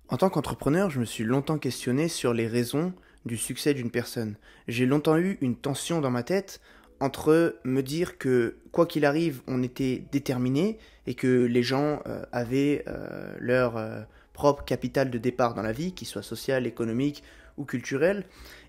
En tant qu'entrepreneur, je me suis longtemps questionné sur les raisons du succès d'une personne. J'ai longtemps eu une tension dans ma tête entre me dire que quoi qu'il arrive, on était déterminé et que les gens avaient leur propre capital de départ dans la vie, qu'il soit social, économique ou culturel.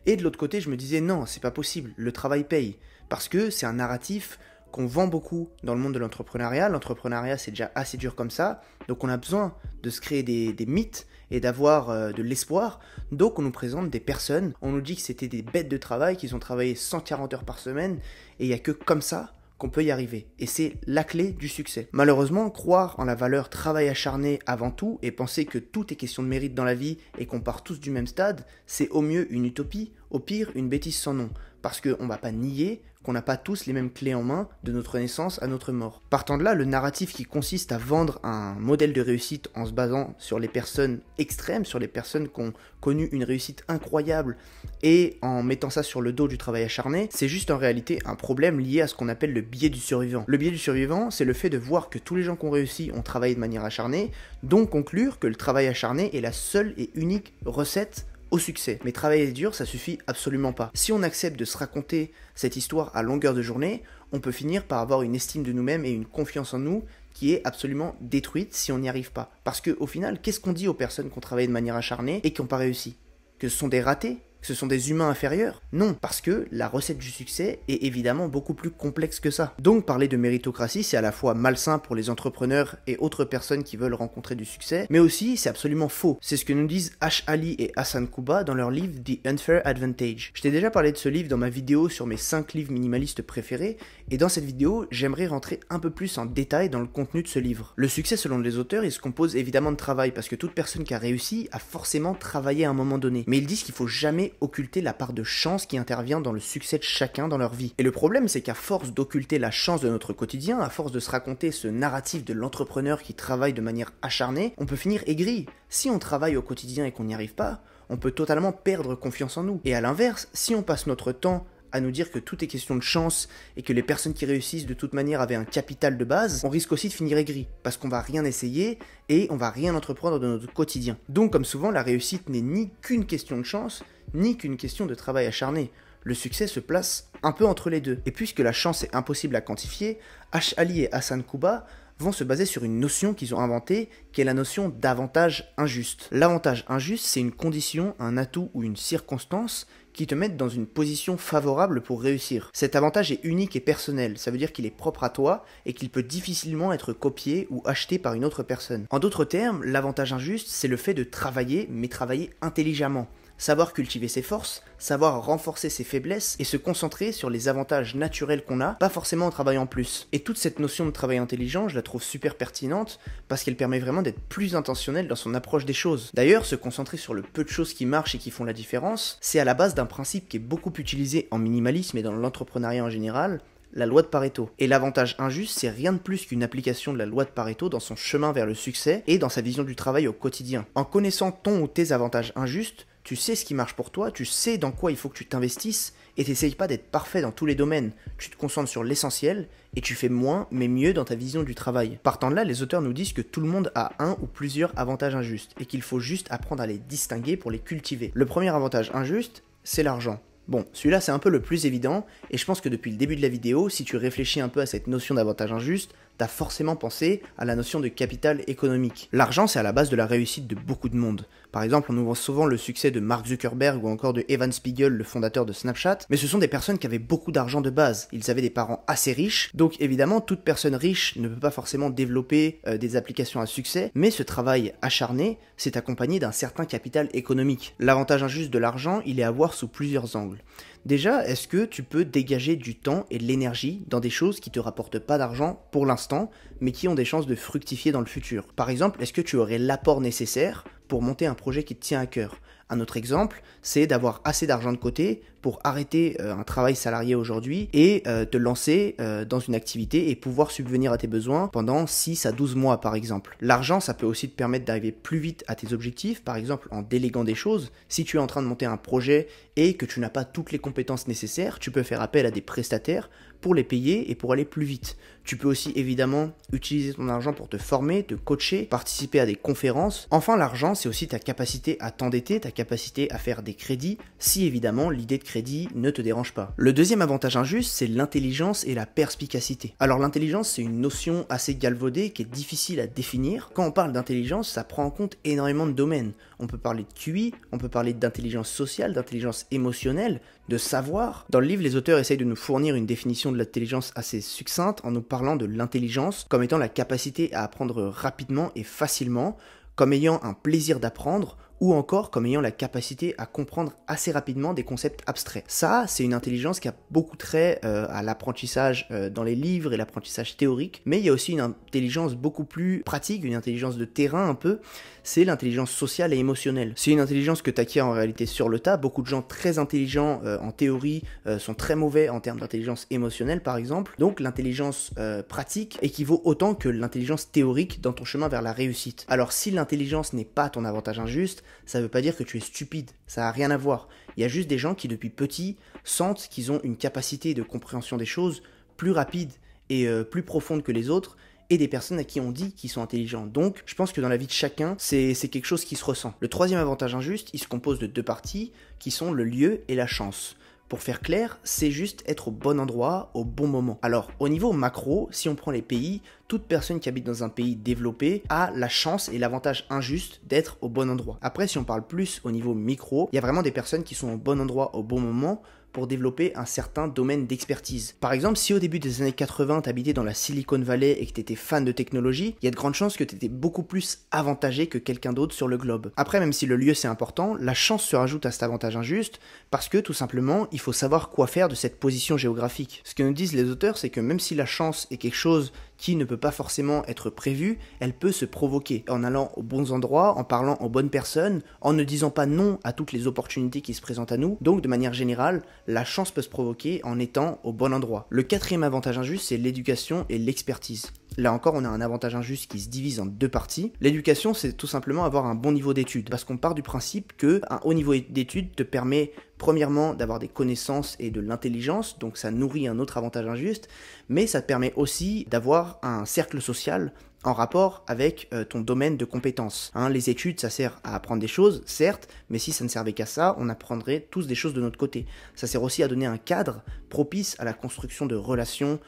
Et de l'autre côté, je me disais non, c'est pas possible, le travail paye. Parce que c'est un narratif qu'on vend beaucoup dans le monde de l'entrepreneuriat. L'entrepreneuriat, c'est déjà assez dur comme ça. Donc on a besoin de se créer des mythes et d'avoir de l'espoir. Donc on nous présente des personnes, on nous dit que c'était des bêtes de travail, qu'ils ont travaillé 140 heures par semaine, et il n'y a que comme ça qu'on peut y arriver. Et c'est la clé du succès. Malheureusement, croire en la valeur travail acharné avant tout et penser que tout est question de mérite dans la vie et qu'on part tous du même stade, c'est au mieux une utopie, au pire une bêtise sans nom. Parce qu'on ne va pas nier qu'on n'a pas tous les mêmes clés en main de notre naissance à notre mort. Partant de là, le narratif qui consiste à vendre un modèle de réussite en se basant sur les personnes extrêmes, sur les personnes qui ont connu une réussite incroyable et en mettant ça sur le dos du travail acharné, c'est juste en réalité un problème lié à ce qu'on appelle le biais du survivant. Le biais du survivant, c'est le fait de voir que tous les gens qui ont réussi ont travaillé de manière acharnée, donc conclure que le travail acharné est la seule et unique recette au succès. Mais travailler dur, ça suffit absolument pas. Si on accepte de se raconter cette histoire à longueur de journée, on peut finir par avoir une estime de nous-mêmes et une confiance en nous qui est absolument détruite si on n'y arrive pas. Parce qu'au final, qu'est-ce qu'on dit aux personnes qui ont travaillé de manière acharnée et qui n'ont pas réussi? Que ce sont des ratés? Que ce sont des humains inférieurs? Non, parce que la recette du succès est évidemment beaucoup plus complexe que ça. Donc parler de méritocratie, c'est à la fois malsain pour les entrepreneurs et autres personnes qui veulent rencontrer du succès, mais aussi c'est absolument faux. C'est ce que nous disent Ash Ali et Hassan Kuba dans leur livre The Unfair Advantage. Je t'ai déjà parlé de ce livre dans ma vidéo sur mes 5 livres minimalistes préférés, et dans cette vidéo, j'aimerais rentrer un peu plus en détail dans le contenu de ce livre. Le succès selon les auteurs, il se compose évidemment de travail, parce que toute personne qui a réussi a forcément travaillé à un moment donné. Mais ils disent qu'il faut jamais occulter la part de chance qui intervient dans le succès de chacun dans leur vie. Et le problème, c'est qu'à force d'occulter la chance de notre quotidien, à force de se raconter ce narratif de l'entrepreneur qui travaille de manière acharnée, on peut finir aigri. Si on travaille au quotidien et qu'on n'y arrive pas, on peut totalement perdre confiance en nous. Et à l'inverse, si on passe notre temps à nous dire que tout est question de chance et que les personnes qui réussissent de toute manière avaient un capital de base, on risque aussi de finir aigri, parce qu'on va rien essayer et on va rien entreprendre dans notre quotidien. Donc comme souvent, la réussite n'est ni qu'une question de chance, ni qu'une question de travail acharné. Le succès se place un peu entre les deux. Et puisque la chance est impossible à quantifier, Ash Ali et Hassan Kuba vont se baser sur une notion qu'ils ont inventée, qui est la notion d'avantage injuste. L'avantage injuste, c'est une condition, un atout ou une circonstance qui te mettent dans une position favorable pour réussir. Cet avantage est unique et personnel, ça veut dire qu'il est propre à toi et qu'il peut difficilement être copié ou acheté par une autre personne. En d'autres termes, l'avantage injuste, c'est le fait de travailler, mais travailler intelligemment. Savoir cultiver ses forces, savoir renforcer ses faiblesses et se concentrer sur les avantages naturels qu'on a, pas forcément en travaillant plus. Et toute cette notion de travail intelligent, je la trouve super pertinente parce qu'elle permet vraiment d'être plus intentionnel dans son approche des choses. D'ailleurs, se concentrer sur le peu de choses qui marchent et qui font la différence, c'est à la base d'un principe qui est beaucoup utilisé en minimalisme et dans l'entrepreneuriat en général, la loi de Pareto. Et l'avantage injuste, c'est rien de plus qu'une application de la loi de Pareto dans son chemin vers le succès et dans sa vision du travail au quotidien. En connaissant ton ou tes avantages injustes, tu sais ce qui marche pour toi, tu sais dans quoi il faut que tu t'investisses et t'essayes pas d'être parfait dans tous les domaines. Tu te concentres sur l'essentiel et tu fais moins mais mieux dans ta vision du travail. Partant de là, les auteurs nous disent que tout le monde a un ou plusieurs avantages injustes et qu'il faut juste apprendre à les distinguer pour les cultiver. Le premier avantage injuste, c'est l'argent. Bon, celui-là c'est un peu le plus évident, et je pense que depuis le début de la vidéo, si tu réfléchis un peu à cette notion d'avantage injuste, t'as forcément pensé à la notion de capital économique. L'argent, c'est à la base de la réussite de beaucoup de monde. Par exemple, on nous voit souvent le succès de Mark Zuckerberg ou encore de Evan Spiegel, le fondateur de Snapchat, mais ce sont des personnes qui avaient beaucoup d'argent de base. Ils avaient des parents assez riches, donc évidemment, toute personne riche ne peut pas forcément développer des applications à succès, mais ce travail acharné s'est accompagné d'un certain capital économique. L'avantage injuste de l'argent, il est à voir sous plusieurs angles. Déjà, est-ce que tu peux dégager du temps et de l'énergie dans des choses qui te rapportent pas d'argent pour l'instant, mais qui ont des chances de fructifier dans le futur? Par exemple, est-ce que tu aurais l'apport nécessaire pour monter un projet qui te tient à cœur? Un autre exemple, c'est d'avoir assez d'argent de côté pour arrêter un travail salarié aujourd'hui et te lancer dans une activité et pouvoir subvenir à tes besoins pendant 6 à 12 mois par exemple. L'argent, ça peut aussi te permettre d'arriver plus vite à tes objectifs, par exemple en déléguant des choses. Si tu es en train de monter un projet et que tu n'as pas toutes les compétences nécessaires, tu peux faire appel à des prestataires pour les payer et pour aller plus vite. Tu peux aussi évidemment utiliser ton argent pour te former, te coacher, participer à des conférences. Enfin, l'argent, c'est aussi ta capacité à t'endetter, ta capacité à faire des crédits, si évidemment l'idée de crédit ne te dérange pas. Le deuxième avantage injuste, c'est l'intelligence et la perspicacité. Alors l'intelligence, c'est une notion assez galvaudée qui est difficile à définir. Quand on parle d'intelligence, ça prend en compte énormément de domaines. On peut parler de QI, on peut parler d'intelligence sociale, d'intelligence émotionnelle, de savoir. Dans le livre, les auteurs essayent de nous fournir une définition de l'intelligence assez succincte en nous parlant de l'intelligence comme étant la capacité à apprendre rapidement et facilement, comme ayant un plaisir d'apprendre, ou encore comme ayant la capacité à comprendre assez rapidement des concepts abstraits. Ça, c'est une intelligence qui a beaucoup trait à l'apprentissage dans les livres et l'apprentissage théorique, mais il y a aussi une intelligence beaucoup plus pratique, une intelligence de terrain un peu, c'est l'intelligence sociale et émotionnelle. C'est une intelligence que tu acquiers en réalité sur le tas. Beaucoup de gens très intelligents en théorie sont très mauvais en termes d'intelligence émotionnelle par exemple, donc l'intelligence pratique équivaut autant que l'intelligence théorique dans ton chemin vers la réussite. Alors si l'intelligence n'est pas ton avantage injuste, ça veut pas dire que tu es stupide, ça n'a rien à voir. Il y a juste des gens qui depuis petits sentent qu'ils ont une capacité de compréhension des choses plus rapide et plus profonde que les autres, et des personnes à qui on dit qu'ils sont intelligents. Donc, je pense que dans la vie de chacun, c'est quelque chose qui se ressent. Le troisième avantage injuste, il se compose de deux parties, qui sont le lieu et la chance. Pour faire clair, c'est juste être au bon endroit, au bon moment. Alors, au niveau macro, si on prend les pays, toute personne qui habite dans un pays développé a la chance et l'avantage injuste d'être au bon endroit. Après, si on parle plus au niveau micro, il y a vraiment des personnes qui sont au bon endroit, au bon moment, pour développer un certain domaine d'expertise. Par exemple, si au début des années 80, tu habitais dans la Silicon Valley et que tu étais fan de technologie, il y a de grandes chances que tu étais beaucoup plus avantagé que quelqu'un d'autre sur le globe. Après, même si le lieu c'est important, la chance se rajoute à cet avantage injuste parce que tout simplement, il faut savoir quoi faire de cette position géographique. Ce que nous disent les auteurs, c'est que même si la chance est quelque chose qui ne peut pas forcément être prévue, elle peut se provoquer en allant aux bons endroits, en parlant aux bonnes personnes, en ne disant pas non à toutes les opportunités qui se présentent à nous. Donc de manière générale, la chance peut se provoquer en étant au bon endroit. Le quatrième avantage injuste, c'est l'éducation et l'expertise. Là encore, on a un avantage injuste qui se divise en deux parties. L'éducation, c'est tout simplement avoir un bon niveau d'études, parce qu'on part du principe qu'un haut niveau d'études te permet premièrement d'avoir des connaissances et de l'intelligence, donc ça nourrit un autre avantage injuste, mais ça te permet aussi d'avoir un cercle social en rapport avec ton domaine de compétences. Les études, ça sert à apprendre des choses, certes, mais si ça ne servait qu'à ça, on apprendrait tous des choses de notre côté. Ça sert aussi à donner un cadre propice à la construction de relations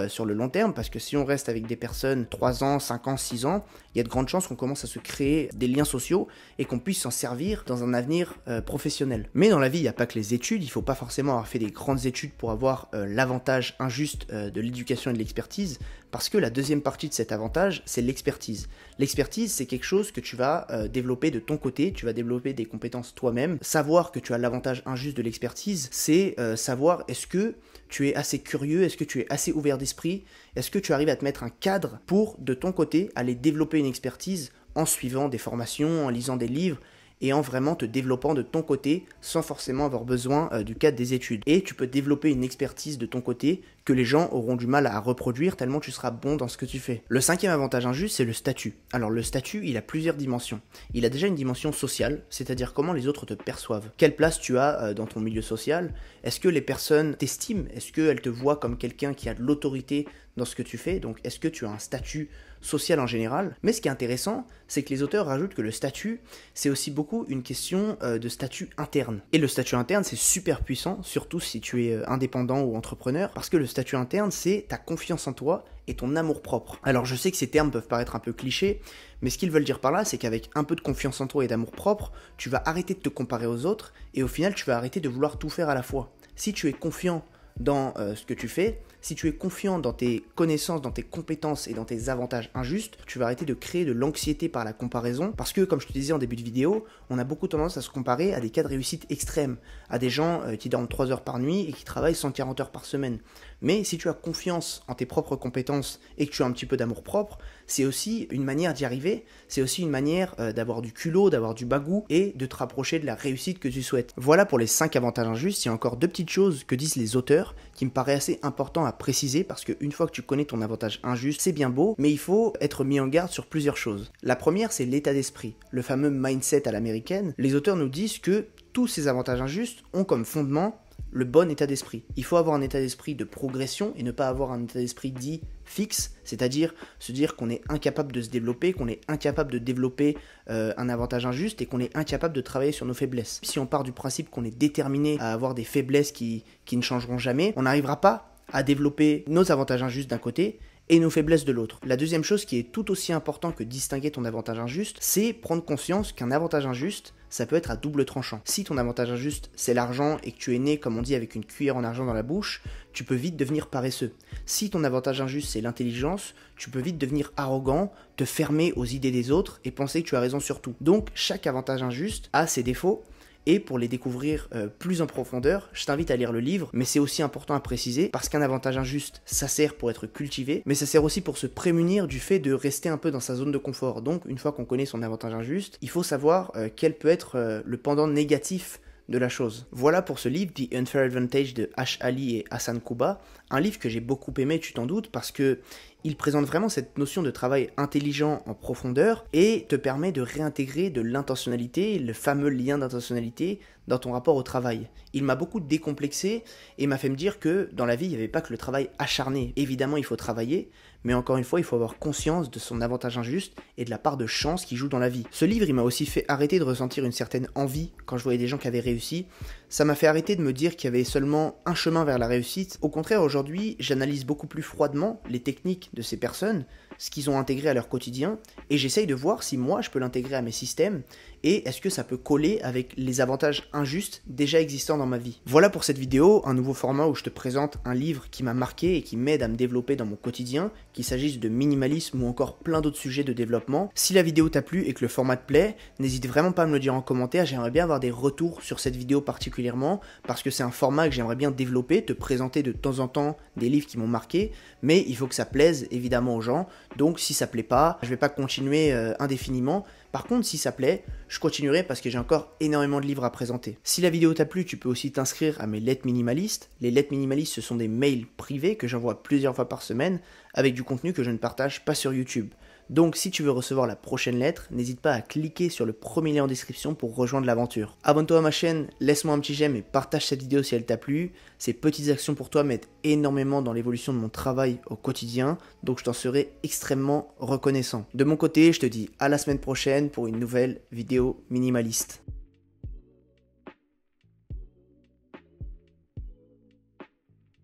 sur le long terme, parce que si on reste avec des personnes 3 ans, 5 ans, 6 ans, il y a de grandes chances qu'on commence à se créer des liens sociaux et qu'on puisse s'en servir dans un avenir professionnel. Mais dans la vie, il n'y a pas que les études, il ne faut pas forcément avoir fait des grandes études pour avoir l'avantage injuste de l'éducation et de l'expertise, parce que la deuxième partie de cet avantage, c'est l'expertise. L'expertise, c'est quelque chose que tu vas développer de ton côté, tu vas développer des compétences toi-même. Savoir que tu as l'avantage injuste de l'expertise, c'est savoir est-ce que tu es assez curieux, est-ce que tu es assez ouvert d'esprit, est-ce que tu arrives à te mettre un cadre pour, de ton côté, aller développer une expertise en suivant des formations, en lisant des livres, et en vraiment te développant de ton côté sans forcément avoir besoin du cadre des études. Et tu peux développer une expertise de ton côté que les gens auront du mal à reproduire tellement tu seras bon dans ce que tu fais. Le cinquième avantage injuste, c'est le statut. Alors le statut, il a plusieurs dimensions. Il a déjà une dimension sociale, c'est-à-dire comment les autres te perçoivent. Quelle place tu as dans ton milieu social? Est-ce que les personnes t'estiment? Est-ce qu'elles te voient comme quelqu'un qui a de l'autorité dans ce que tu fais? Donc est-ce que tu as un statut social en général? Mais ce qui est intéressant, c'est que les auteurs rajoutent que le statut, c'est aussi beaucoup une question de statut interne. Et le statut interne, c'est super puissant, surtout si tu es indépendant ou entrepreneur, parce que le statut interne, c'est ta confiance en toi et ton amour-propre. Alors je sais que ces termes peuvent paraître un peu clichés, mais ce qu'ils veulent dire par là, c'est qu'avec un peu de confiance en toi et d'amour-propre, tu vas arrêter de te comparer aux autres, et au final, tu vas arrêter de vouloir tout faire à la fois. Si tu es confiant dans ce que tu fais, Si tu es confiant dans tes connaissances, dans tes compétences et dans tes avantages injustes, tu vas arrêter de créer de l'anxiété par la comparaison parce que, comme je te disais en début de vidéo, on a beaucoup tendance à se comparer à des cas de réussite extrêmes, à des gens qui dorment 3 heures par nuit et qui travaillent 140 heures par semaine. Mais si tu as confiance en tes propres compétences et que tu as un petit peu d'amour propre, c'est aussi une manière d'y arriver, c'est aussi une manière d'avoir du culot, d'avoir du bagou et de te rapprocher de la réussite que tu souhaites. Voilà pour les 5 avantages injustes. Il y a encore 2 petites choses que disent les auteurs qui me paraît assez important à préciser parce qu'une fois que tu connais ton avantage injuste, c'est bien beau, mais il faut être mis en garde sur plusieurs choses. La première, c'est l'état d'esprit, le fameux mindset à l'américaine. Les auteurs nous disent que tous ces avantages injustes ont comme fondement le bon état d'esprit. Il faut avoir un état d'esprit de progression et ne pas avoir un état d'esprit dit fixe, c'est-à-dire se dire qu'on est incapable de se développer, qu'on est incapable de développer un avantage injuste et qu'on est incapable de travailler sur nos faiblesses. Si on part du principe qu'on est déterminé à avoir des faiblesses qui ne changeront jamais, on n'arrivera pas à développer nos avantages injustes d'un côté et nos faiblesses de l'autre. La deuxième chose qui est tout aussi important que distinguer ton avantage injuste, c'est prendre conscience qu'un avantage injuste, ça peut être à double tranchant. Si ton avantage injuste, c'est l'argent et que tu es né, comme on dit, avec une cuillère en argent dans la bouche, tu peux vite devenir paresseux. Si ton avantage injuste, c'est l'intelligence, tu peux vite devenir arrogant, te fermer aux idées des autres et penser que tu as raison sur tout. Donc, chaque avantage injuste a ses défauts. Et pour les découvrir plus en profondeur, je t'invite à lire le livre, mais c'est aussi important à préciser, parce qu'un avantage injuste, ça sert pour être cultivé, mais ça sert aussi pour se prémunir du fait de rester un peu dans sa zone de confort. Donc, une fois qu'on connaît son avantage injuste, il faut savoir quel peut être le pendant négatif de la chose. Voilà pour ce livre, The Unfair Advantage de Ash Ali et Hassan Kuba, un livre que j'ai beaucoup aimé, tu t'en doutes, parce que il présente vraiment cette notion de travail intelligent en profondeur et te permet de réintégrer de l'intentionnalité, le fameux lien d'intentionnalité dans ton rapport au travail. Il m'a beaucoup décomplexé et m'a fait me dire que dans la vie, il n'y avait pas que le travail acharné. Évidemment, il faut travailler, mais encore une fois, il faut avoir conscience de son avantage injuste et de la part de chance qui joue dans la vie. Ce livre, il m'a aussi fait arrêter de ressentir une certaine envie quand je voyais des gens qui avaient réussi. Ça m'a fait arrêter de me dire qu'il y avait seulement un chemin vers la réussite. Au contraire, aujourd'hui, j'analyse beaucoup plus froidement les techniques de ces personnes, ce qu'ils ont intégré à leur quotidien, et j'essaye de voir si moi je peux l'intégrer à mes systèmes, et est-ce que ça peut coller avec les avantages injustes déjà existants dans ma vie. Voilà pour cette vidéo, un nouveau format où je te présente un livre qui m'a marqué et qui m'aide à me développer dans mon quotidien, qu'il s'agisse de minimalisme ou encore plein d'autres sujets de développement. Si la vidéo t'a plu et que le format te plaît, n'hésite vraiment pas à me le dire en commentaire, j'aimerais bien avoir des retours sur cette vidéo particulièrement, parce que c'est un format que j'aimerais bien développer, te présenter de temps en temps des livres qui m'ont marqué, mais il faut que ça plaise évidemment aux gens, donc si ça plaît pas, je vais pas continuer indéfiniment. Par contre, si ça plaît, je continuerai parce que j'ai encore énormément de livres à présenter. Si la vidéo t'a plu, tu peux aussi t'inscrire à mes lettres minimalistes. Les lettres minimalistes, ce sont des mails privés que j'envoie plusieurs fois par semaine avec du contenu que je ne partage pas sur YouTube. Donc si tu veux recevoir la prochaine lettre, n'hésite pas à cliquer sur le premier lien en description pour rejoindre l'aventure. Abonne-toi à ma chaîne, laisse-moi un petit j'aime et partage cette vidéo si elle t'a plu. Ces petites actions pour toi m'aident énormément dans l'évolution de mon travail au quotidien, donc je t'en serai extrêmement reconnaissant. De mon côté, je te dis à la semaine prochaine pour une nouvelle vidéo minimaliste.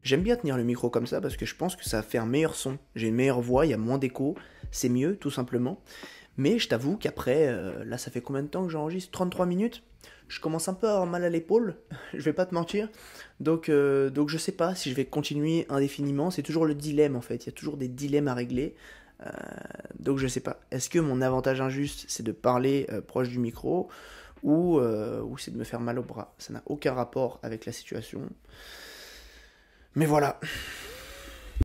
J'aime bien tenir le micro comme ça parce que je pense que ça fait un meilleur son. J'ai une meilleure voix, il y a moins d'écho, c'est mieux tout simplement. Mais je t'avoue qu'après, là ça fait combien de temps que j'enregistre? 33 minutes. Je commence un peu à avoir mal à l'épaule, je vais pas te mentir. Donc je sais pas si je vais continuer indéfiniment, c'est toujours le dilemme en fait, il y a toujours des dilemmes à régler. Donc je sais pas, est-ce que mon avantage injuste c'est de parler proche du micro ou c'est de me faire mal au bras? Ça n'a aucun rapport avec la situation. Mais voilà,